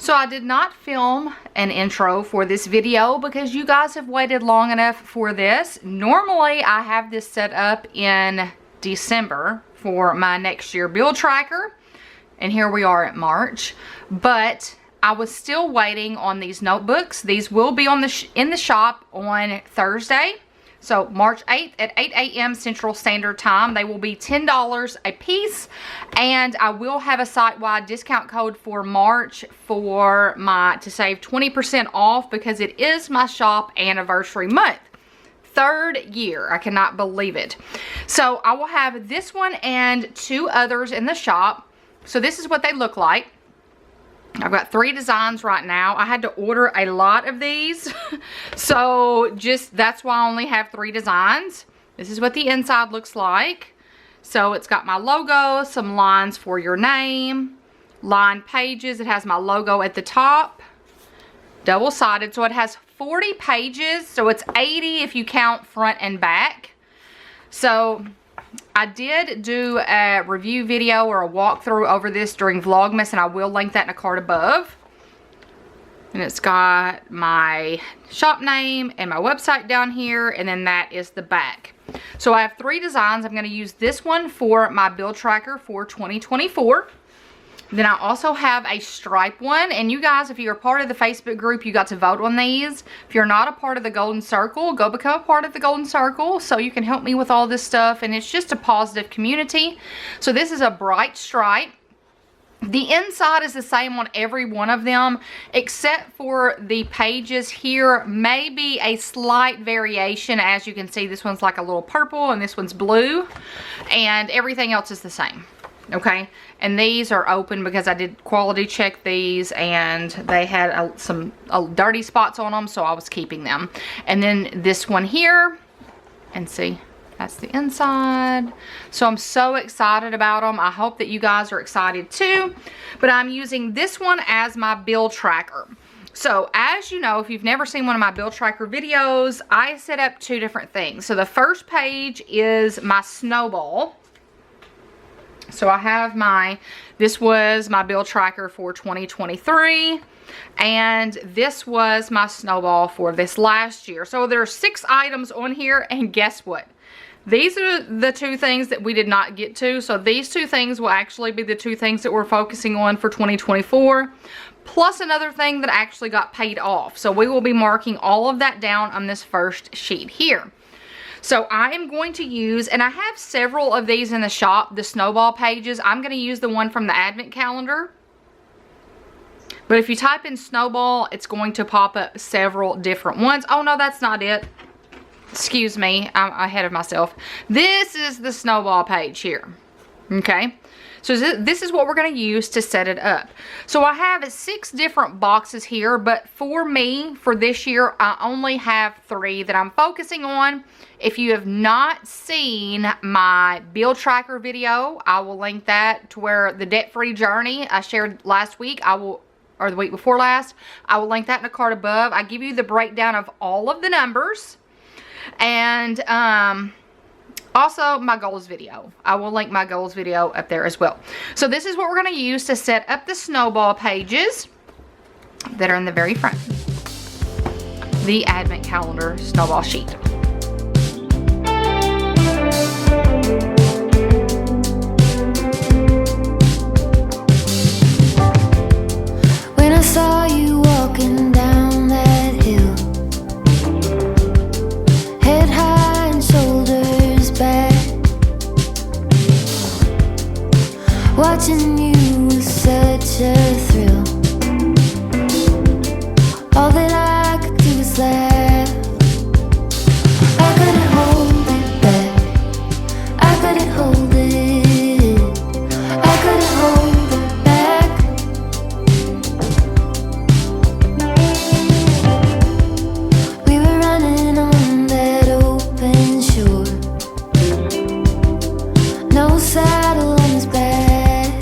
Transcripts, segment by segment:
So I did not film an intro for this video because you guys have waited long enough for this. Normally I have this set up in December for my next year bill tracker, and here we are at March, but I was still waiting on these notebooks. These will be on in the shop on Thursday. So March 8th at 8 a.m. Central Standard Time. They will be $10 a piece, and I will have a site-wide discount code for March for to save 20% off because it is my shop anniversary month. 3rd year. I cannot believe it. So I will have this one and 2 others in the shop. So this is what they look like. I've got 3 designs right now. I had to order a lot of these. So that's why I only have 3 designs. This is what the inside looks like. So it's got my logo, some lines for your name, lined pages. It has my logo at the top, double-sided. So it has 40 pages. So it's 80 if you count front and back. So I did do a review video or a walkthrough over this during Vlogmas, and I will link that in a card above. And it's got my shop name and my website down here, and then that is the back. So I have 3 designs. I'm going to use this one for my bill tracker for 2024. Then I also have a stripe one, and you guys, if you're a part of the Facebook group, you got to vote on these. If you're not a part of the Golden Circle, go become a part of the Golden Circle so you can help me with all this stuff, and it's just a positive community. So this is a bright stripe. The inside is the same on every one of them, except for the pages here may be a slight variation. As you can see, this one's like a little purple and this one's blue, and everything else is the same. Okay, and these are open because I did quality check these, and they had some dirty spots on them, so I was keeping them. And then this one here, and see, that's the inside. So I'm so excited about them. I hope that you guys are excited too. But I'm using this one as my bill tracker. So as you know, if you've never seen one of my bill tracker videos, I set up 2 different things. So the first page is my snowball. So I have this was my bill tracker for 2023, and this was my snowball for this last year. So there are 6 items on here, and guess what? These are the 2 things that we did not get to. So these 2 things will actually be the 2 things that we're focusing on for 2024, plus another thing that actually got paid off. So we will be marking all of that down on this first sheet here. So I am going to use, and I have several of these in the shop, the snowball pages. I'm going to use the one from the advent calendar. But if you type in snowball, it's going to pop up several different ones. Oh no, that's not it. Excuse me, I'm ahead of myself. This is the snowball page here. Okay. So this is what we're going to use to set it up. So I have 6 different boxes here, but for me, for this year, I only have 3 that I'm focusing on. If you have not seen my bill tracker video, I will link that to where the debt-free journey I shared last week, or the week before last, I will link that in a card above. I give you the breakdown of all of the numbers, and also my goals video. I will link my goals video up there as well. So this is what we're going to use to set up the snowball pages that are in the very front. The advent calendar snowball sheet. When I saw you walking down that hill, head high and shoulders back, watching you was such a thrill. All that I could do was laugh. I couldn't hold it back. I couldn't hold it. I couldn't hold it back. We were running on that open shore, no saddle on his back.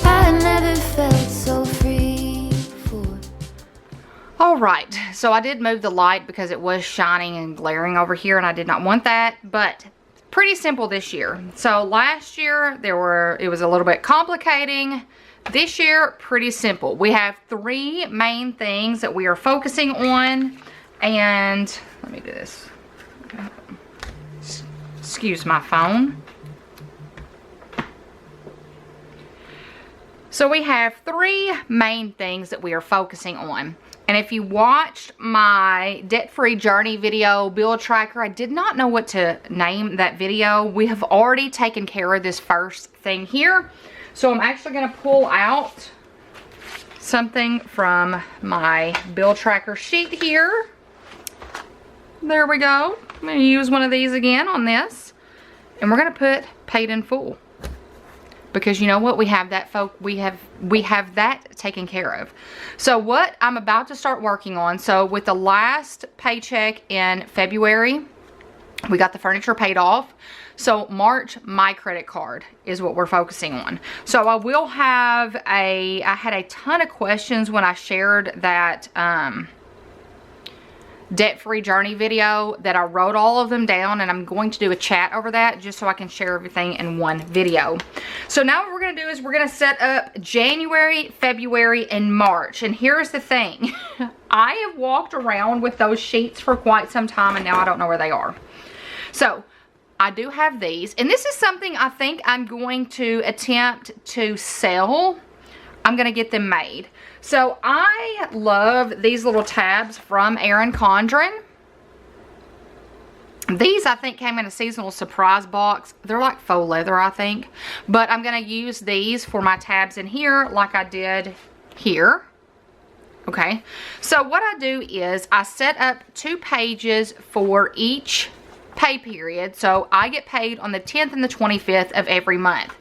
I never felt so free before. Alright, so I did move the light because it was shining and glaring over here, and I did not want that, but pretty simple this year. So last year it was a little bit complicating. This year, pretty simple. We have 3 main things that we are focusing on. And let me do this. Excuse my phone. So we have 3 main things that we are focusing on. And if you watched my debt-free journey video bill tracker, I did not know what to name that video. We have already taken care of this first thing here. So I'm actually going to pull out something from my bill tracker sheet here. There we go. I'm going to use one of these again on this. And we're going to put paid in full. Because you know what? We have that we have that taken care of. So what I'm about to start working on, so with the last paycheck in February, we got the furniture paid off. So March, my credit card is what we're focusing on. So I will have I had a ton of questions when I shared that debt-free journey video, that I wrote all of them down, and I'm going to do a chat over that just so I can share everything in one video. So now what we're going to do is we're going to set up January, February, and March. And here's the thing. I have walked around with those sheets for quite some time, and now I don't know where they are. So I do have these, and this is something I think I'm going to attempt to sell. I'm going to get them made. So I love these little tabs from Erin Condren. These I think came in a seasonal surprise box. They're like faux leather, I think. But I'm going to use these for my tabs in here like I did here. Okay. So what I do is I set up 2 pages for each pay period. So I get paid on the 10th and the 25th of every month.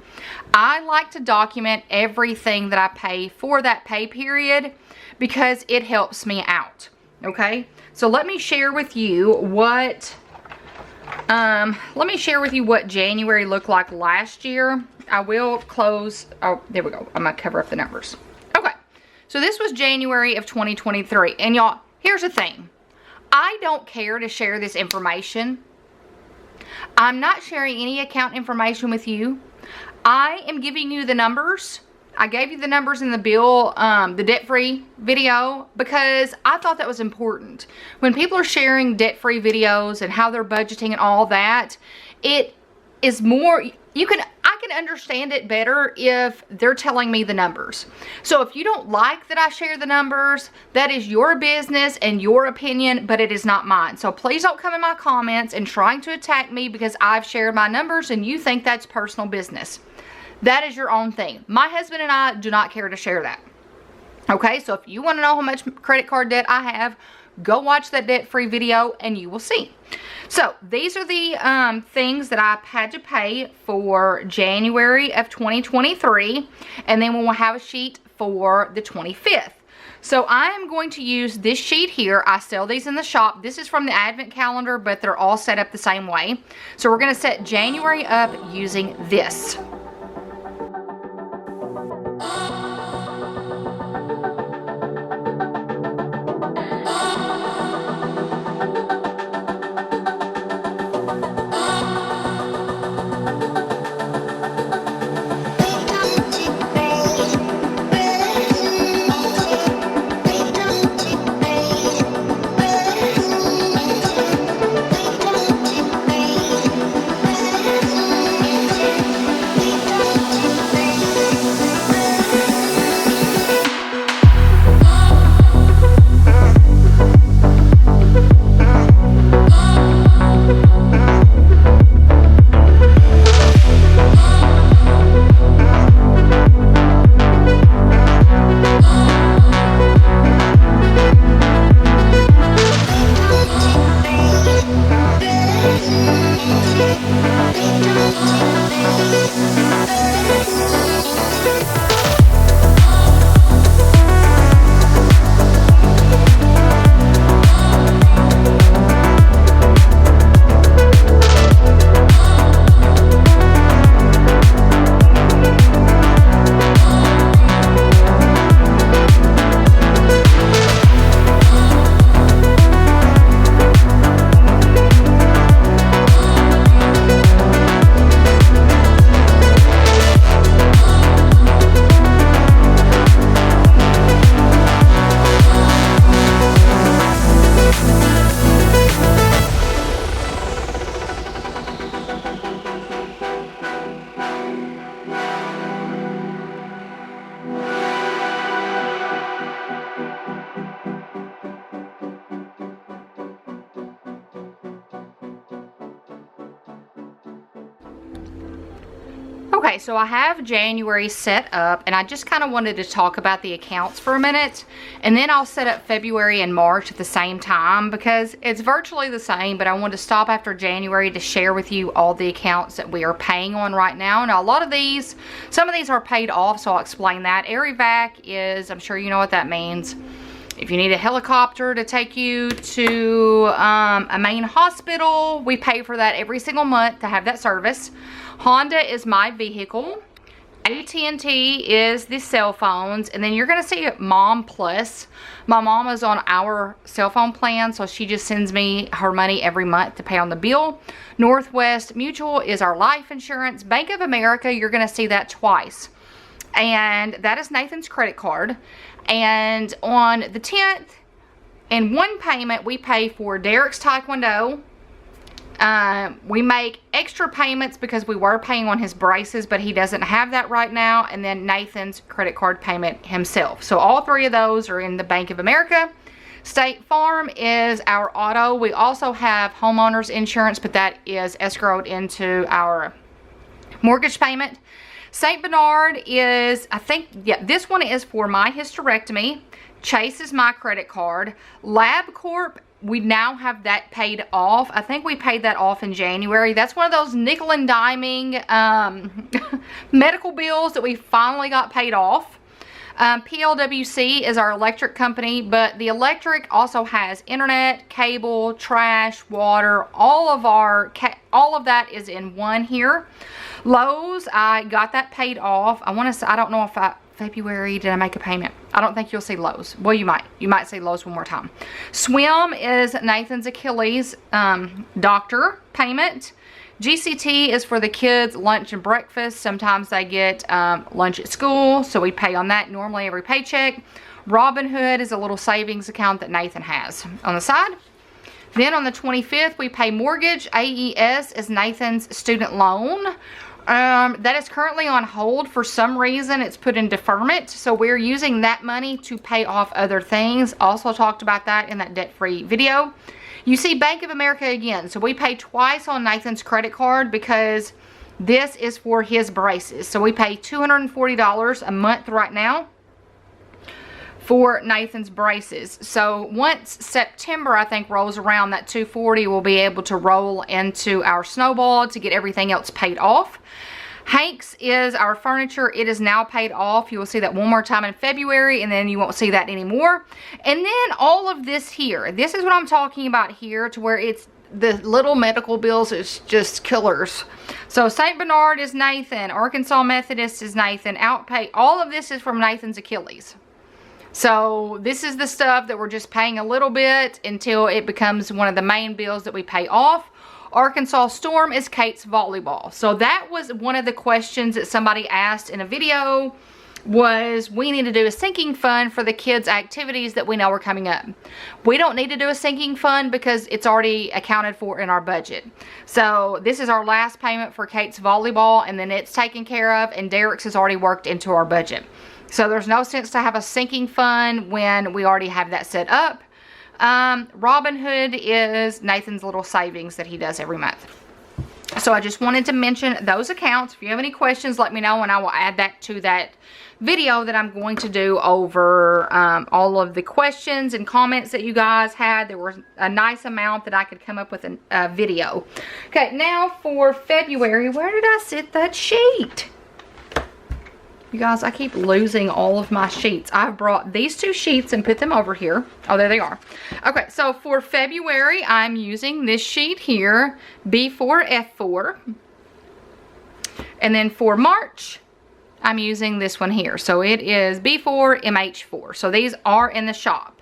I like to document everything that I pay for that pay period because it helps me out. Okay, so let me share with you what January looked like last year. I will close. Oh, there we go. I'm gonna cover up the numbers. Okay, so this was January of 2023, and y'all, here's the thing. I don't care to share this information. I'm not sharing any account information with you. I am giving you the numbers. I gave you the numbers in the bill, the debt-free video, because I thought that was important. When people are sharing debt-free videos and how they're budgeting and all that, it is more, I can understand it better if they're telling me the numbers. So if you don't like that I share the numbers, that is your business and your opinion, but it is not mine. So please don't come in my comments and trying to attack me because I've shared my numbers and you think that's personal business. That is your own thing. My husband and I do not care to share that. Okay, so if you want to know how much credit card debt I have, go watch that debt-free video and you will see. So these are the things that I've had to pay for January of 2023, and then we'll have a sheet for the 25th. So I am going to use this sheet here. I sell these in the shop. This is from the advent calendar, but they're all set up the same way. So we're going to set January up using this. Okay, so I have January set up, and I just kind of wanted to talk about the accounts for a minute, and then I'll set up February and March at the same time because it's virtually the same, but I want to stop after January to share with you all the accounts that we are paying on right now. Now, a lot of these, some of these are paid off, so I'll explain that. AirEvac is, I'm sure you know what that means. If you need a helicopter to take you to a main hospital, we pay for that every single month to have that service. Honda is my vehicle. AT&T is the cell phones. And then you're going to see Mom Plus. My mom is on our cell phone plan, so she just sends me her money every month to pay on the bill. Northwest Mutual is our life insurance. Bank of America, you're going to see that twice. And that is Nathan's credit card. And on the 10th, in one payment, we pay for Derek's Taekwondo. We make extra payments because we were paying on his braces, but he doesn't have that right now. And then Nathan's credit card payment himself. So all three of those are in the Bank of America. State Farm is our auto. We also have homeowners insurance, but that is escrowed into our mortgage payment. St. Bernard is, I think, yeah, this one is for my hysterectomy. Chase is my credit card. LabCorp, we now have that paid off. I think we paid that off in January. That's one of those nickel and diming medical bills that we finally got paid off. PLWC is our electric company, but the electric also has internet, cable, trash, water, all of that is in one here. Lowe's, I got that paid off. I want to say, I don't know if February, did I make a payment? I don't think you'll see Lowe's. Well, you might. You might see Lowe's one more time. Swim is Nathan's Achilles doctor payment. GCT is for the kids' lunch and breakfast. Sometimes they get lunch at school, so we pay on that normally every paycheck. Robinhood is a little savings account that Nathan has on the side. Then on the 25th, we pay mortgage. AES is Nathan's student loan. That is currently on hold. For some reason, it's put in deferment. So we're using that money to pay off other things. Also talked about that in that debt-free video. You see Bank of America again. So we pay twice on Nathan's credit card because this is for his braces. So we pay $240 a month right now for Nathan's braces. So once September, I think, rolls around, that $240 will be able to roll into our snowball to get everything else paid off. Hank's is our furniture. It is now paid off. You will see that one more time in February, and then you won't see that anymore. And then all of this here, this is what I'm talking about here, to where it's the little medical bills is just killers. So St. Bernard is Nathan. Arkansas Methodist is Nathan. Outpay. All of this is from Nathan's Achilles. So this is the stuff that we're just paying a little bit until it becomes one of the main bills that we pay off. Arkansas Storm is Kate's volleyball. So that was one of the questions that somebody asked in a video, was we need to do a sinking fund for the kids' activities that we know are coming up. We don't need to do a sinking fund because it's already accounted for in our budget. So this is our last payment for Kate's volleyball, and then it's taken care of, and Derek's is already worked into our budget. So there's no sense to have a sinking fund when we already have that set up. Robinhood is Nathan's little savings that he does every month. So I just wanted to mention those accounts. If you have any questions, let me know, and I will add that to that video that I'm going to do over all of the questions and comments that you guys had. There was a nice amount that I could come up with a video. Okay, now for February, where did I sit that sheet? You guys, I keep losing all of my sheets. I've brought these two sheets and put them over here. Oh, there they are. Okay, so for February, I'm using this sheet here, B4F4. And then for March, I'm using this one here. So it is B4MH4. So these are in the shop,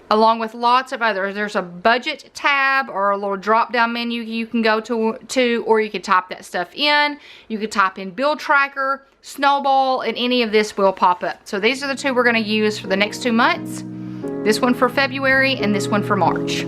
along with lots of others. There's a budget tab or a little drop down menu you can go to, or you can type that stuff in. You could type in bill tracker, snowball, and any of this will pop up. So these are the two we're going to use for the next 2 months. This one for February and this one for March.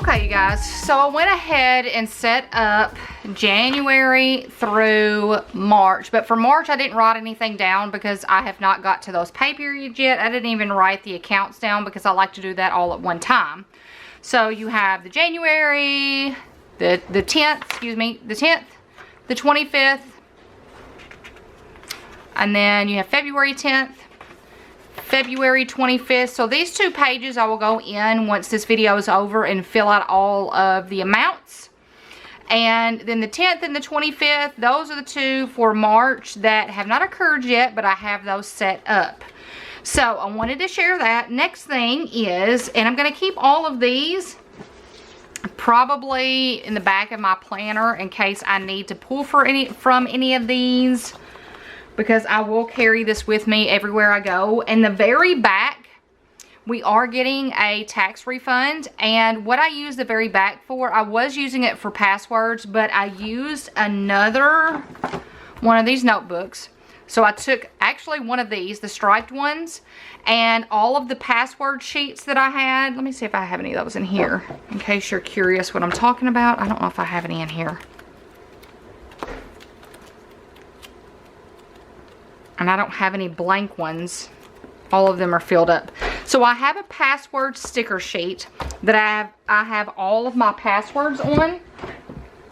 Okay, you guys, so I went ahead and set up January through March, but for March I didn't write anything down because I have not got to those pay periods yet. I didn't even write the accounts down because I like to do that all at one time. So you have the January, the 10th, excuse me, the 10th, the 25th, and then you have February 10th, February 25th. So these 2 pages I will go in once this video is over and fill out all of the amounts. And then the 10th and the 25th, those are the 2 for March that have not occurred yet, but I have those set up. So I wanted to share that. Next thing is, and I'm going to keep all of these probably in the back of my planner in case I need to pull from any of these, because I will carry this with me everywhere I go. In the very back, we are getting a tax refund, and what I use the very back for, I was using it for passwords, but I used another one of these notebooks. So I took actually one of these, the striped ones, and all of the password sheets that I had. Let me see if I have any of those in here, in case you're curious what I'm talking about. I don't know if I have any in here. And I don't have any blank ones. All of them are filled up. So I have a password sticker sheet that I have all of my passwords on.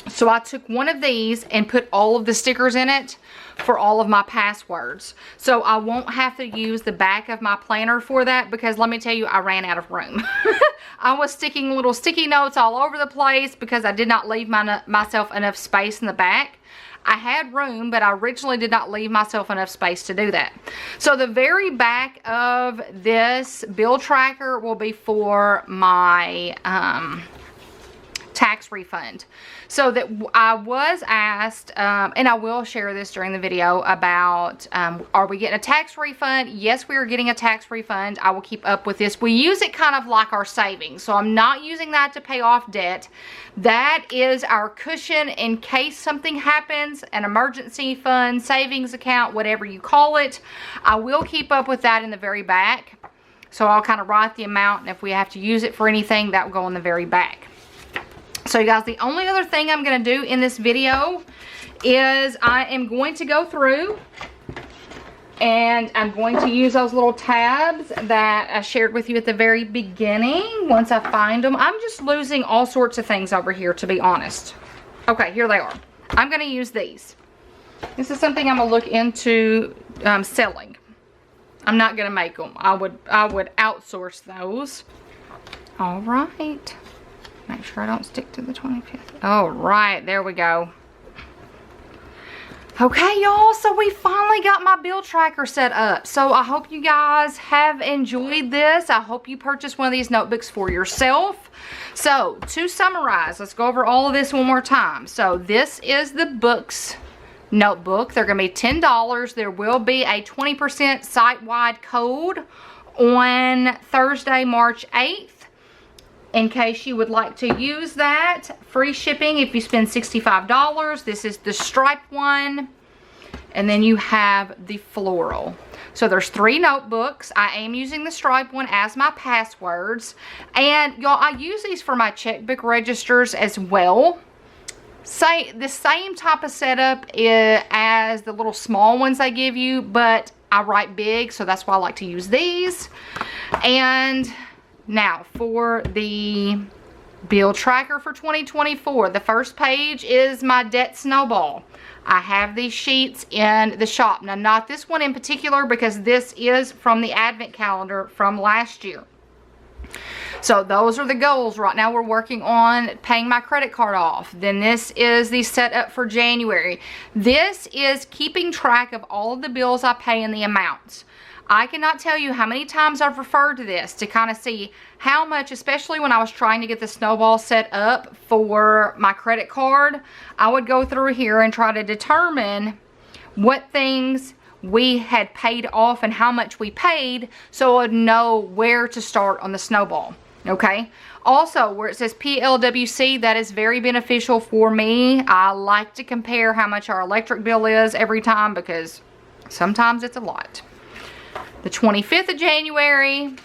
So I took one of these and put all of the stickers in it for all of my passwords. So I won't have to use the back of my planner for that, because let me tell you, I ran out of room. I was sticking little sticky notes all over the place because I did not leave myself enough space in the back. I had room, but I originally did not leave myself enough space to do that. So the very back of this bill tracker will be for my tax refund. So that I was asked, and I will share this during the video, about are we getting a tax refund? Yes, we are getting a tax refund. I will keep up with this. We use it kind of like our savings. So I'm not using that to pay off debt. That is our cushion in case something happens, an emergency fund, savings account, whatever you call it. I will keep up with that in the very back. So I'll kind of write the amount, and if we have to use it for anything, that will go in the very back. So you guys, the only other thing I'm going to do in this video is I am going to go through and I'm going to use those little tabs that I shared with you at the very beginning. Once I find them, I'm just losing all sorts of things over here, to be honest. Okay, here they are. I'm going to use these. This is something I'm going to look into selling. I'm not going to make them. I would outsource those. All right. Make sure I don't stick to the 25th. All right, there we go. Okay, y'all, so we finally got my bill tracker set up. So I hope you guys have enjoyed this. I hope you purchased one of these notebooks for yourself. So to summarize, let's go over all of this one more time. So this is the books notebook. They're going to be $10. There will be a 20% site-wide code on Thursday, March 8th. In case you would like to use that. Free shipping if you spend $65. This is the striped one. And then you have the floral. So there's 3 notebooks. I am using the striped one as my passwords. And y'all, I use these for my checkbook registers as well. The same type of setup as the little small ones they give you, but I write big, so that's why I like to use these. And now, for the bill tracker for 2024, the first page is my debt snowball. I have these sheets in the shop. Now, not this one in particular, because this is from the advent calendar from last year. So those are the goals. Right now we're working on paying my credit card off. Then this is the setup for January. This is keeping track of all of the bills I pay and the amounts. I cannot tell you how many times I've referred to this to kind of see how much, especially when I was trying to get the snowball set up for my credit card, I would go through here and try to determine what things we had paid off and how much we paid, so I would know where to start on the snowball. Okay, also where it says PLWC, that is very beneficial for me. I like to compare how much our electric bill is every time, because sometimes it's a lot. The 25th of January,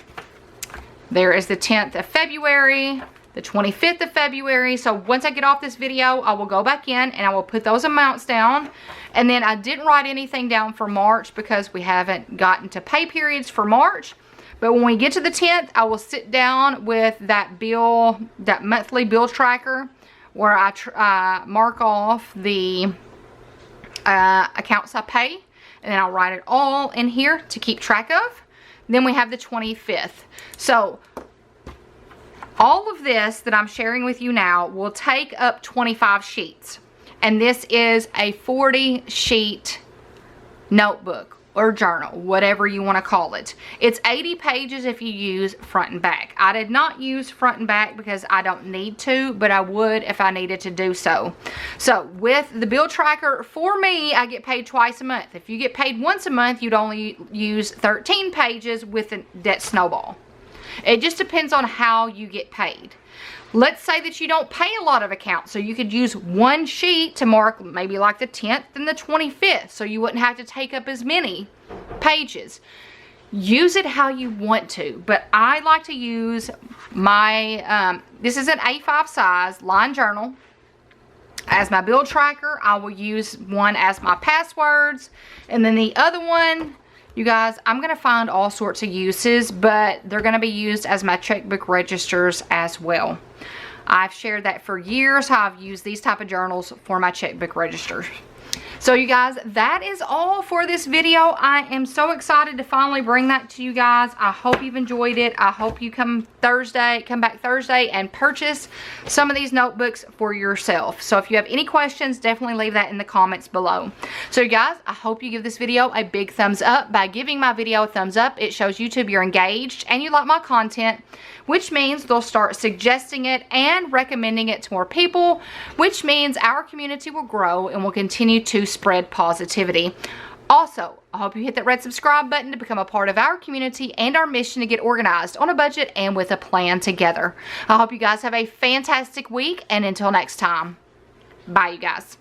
there is the 10th of February, the 25th of February. So once I get off this video, I will go back in and I will put those amounts down. And then I didn't write anything down for March because we haven't gotten to pay periods for March. But when we get to the 10th, I will sit down with that bill, that monthly bill tracker, where I mark off the accounts I pay, and then I'll write it all in here to keep track of. Then we have the 25th. So all of this that I'm sharing with you now will take up 25 sheets. And this is a 40 sheet notebook or journal, whatever you want to call it. It's 80 pages if you use front and back. I did not use front and back because I don't need to, but I would if I needed to do so. So with the bill tracker, for me, I get paid twice a month. If you get paid once a month, you'd only use 13 pages with that snowball. It just depends on how you get paid. Let's say that you don't pay a lot of accounts, so you could use one sheet to mark maybe like the 10th and the 25th, so you wouldn't have to take up as many pages. Use it how you want to, but I like to use my, this is an A5 size line journal as my bill tracker. I will use one as my passwords, and then the other one, you guys, I'm going to find all sorts of uses, but they're going to be used as my checkbook registers as well. I've shared that for years, how I've used these type of journals for my checkbook registers. So you guys, that is all for this video. I am so excited to finally bring that to you guys. I hope you've enjoyed it. I hope you come back Thursday and purchase some of these notebooks for yourself. So if you have any questions, definitely leave that in the comments below. So you guys, I hope you give this video a big thumbs up. By giving my video a thumbs up, it shows YouTube you're engaged and you like my content, which means they'll start suggesting it and recommending it to more people, which means our community will grow and will continue to spread positivity. Also, I hope you hit that red subscribe button to become a part of our community and our mission to get organized on a budget and with a plan together. I hope you guys have a fantastic week, and until next time, bye you guys.